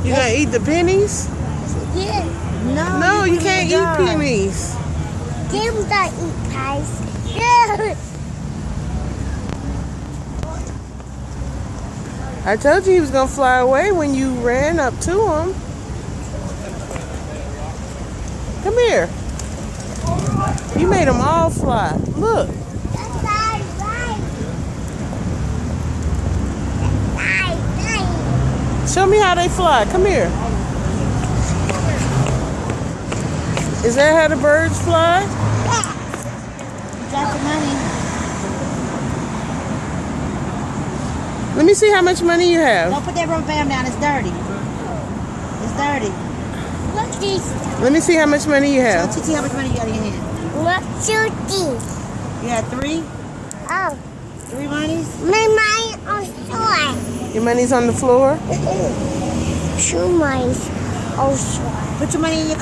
You gonna eat the pennies? Yeah. No. No, you can't eat pennies. Games don't eat pies. Yeah. I told you he was gonna fly away when you ran up to him. Come here. You made them all fly. Look. That's right. Show me how they fly. Come here. Is that how the birds fly? Yeah. You got the money. Let me see how much money you have. Don't put that rubber band down. It's dirty. It's dirty. Look these. Let me see how much money you So have. Titi, how much money you got in your hand? Look to these. You had 3? Oh. 3 monies? My money on shore. Your money's on the floor? 2 miles on shore. Put your money in your car.